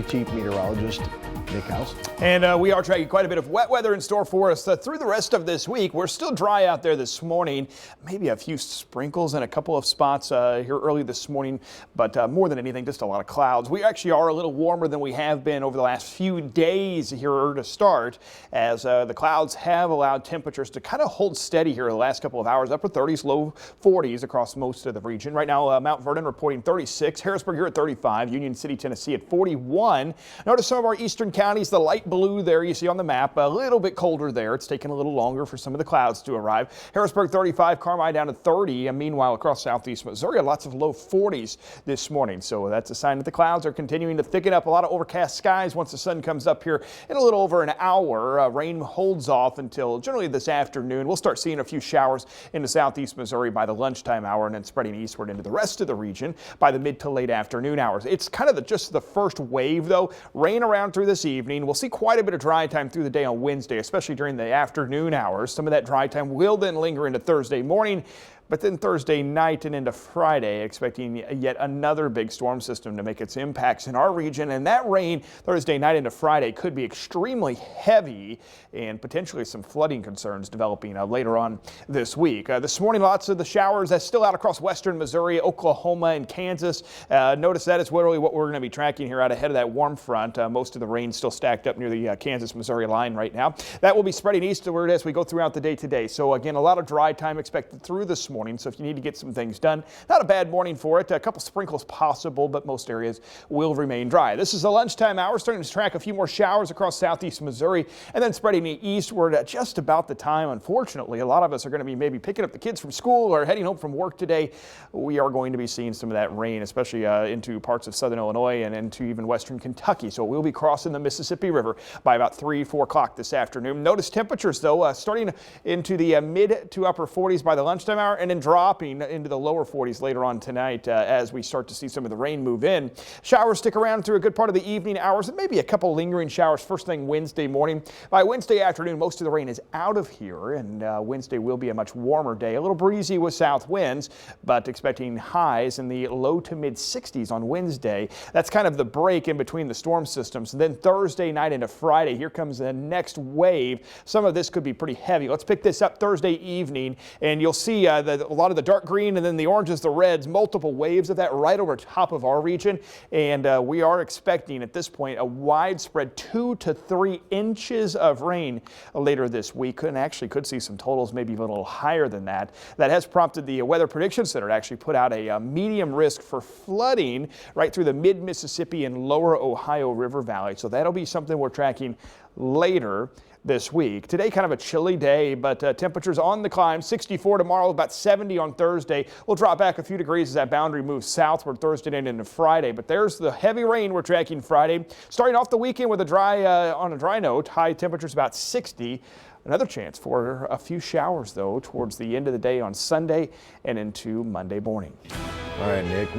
Chief Meteorologist Nick House. And we are tracking quite a bit of wet weather in store for us through the rest of this week. We're still dry out there this morning. Maybe a few sprinkles in a couple of spots here early this morning, but more than anything, just a lot of clouds. We actually are a little warmer than we have been over the last few days here to start, as the clouds have allowed temperatures to kind of hold steady here the last couple of hours, upper 30s, low 40s across most of the region. Right now, Mount Vernon reporting 36, Harrisburg here at 35, Union City, Tennessee at 41. Notice some of our eastern counties, the light blue there you see on the map, a little bit colder there. It's taking a little longer for some of the clouds to arrive. Harrisburg 35, Carmi down to 30. And meanwhile, across southeast Missouri, lots of low 40s this morning. So that's a sign that the clouds are continuing to thicken up. A lot of overcast skies once the sun comes up here in a little over an hour. Rain holds off until generally this afternoon. We'll start seeing a few showers into southeast Missouri by the lunchtime hour and then spreading eastward into the rest of the region by the mid to late afternoon hours. It's kind of just the first wave, though. Rain around through this evening. We'll see quite a bit of dry time through the day on Wednesday, especially during the afternoon hours. Some of that dry time will then linger into Thursday morning. But then Thursday night and into Friday, expecting yet another big storm system to make its impacts in our region. And that rain Thursday night into Friday could be extremely heavy and potentially some flooding concerns developing later on this week. This morning, lots of the showers that's still out across western Missouri, Oklahoma, and Kansas. Notice that is literally what we're going to be tracking here out ahead of that warm front. Most of the rain still stacked up near the Kansas-Missouri line right now. That will be spreading eastward as we go throughout the day today. So again, a lot of dry time expected through this morning. So if you need to get some things done, not a bad morning for it. A couple sprinkles possible, but most areas will remain dry. This is the lunchtime hour, starting to track a few more showers across southeast Missouri and then spreading eastward at just about the time. Unfortunately, a lot of us are going to be maybe picking up the kids from school or heading home from work today. We are going to be seeing some of that rain, especially into parts of southern Illinois and into even western Kentucky. So we'll be crossing the Mississippi River by about 3-4 o'clock this afternoon. Notice temperatures, though, starting into the mid to upper 40s by the lunchtime hour and then dropping into the lower 40s later on tonight as we start to see some of the rain move in. Showers stick around through a good part of the evening hours and maybe a couple lingering showers first thing Wednesday morning. By Wednesday afternoon, most of the rain is out of here, and Wednesday will be a much warmer day. A little breezy with south winds, but expecting highs in the low to mid 60s on Wednesday. That's kind of the break in between the storm systems. And then Thursday night into Friday, here comes the next wave. Some of this could be pretty heavy. Let's pick this up Thursday evening, and you'll see a lot of the dark green and then the oranges, the reds, multiple waves of that right over top of our region. And we are expecting at this point a widespread 2 to 3 inches of rain later this week, and actually could see some totals maybe even a little higher than that. That has prompted the Weather Prediction Center to actually put out a medium risk for flooding right through the mid-Mississippi and lower Ohio River Valley. So that'll be something we're tracking later this week. Today, kind of a chilly day, but temperatures on the climb. 64 tomorrow, about 70 on Thursday. We'll drop back a few degrees as that boundary moves southward Thursday and into Friday. But there's the heavy rain we're tracking Friday. Starting off the weekend with on a dry note, high temperatures about 60. Another chance for a few showers, though, towards the end of the day on Sunday and into Monday morning. All right, Nick.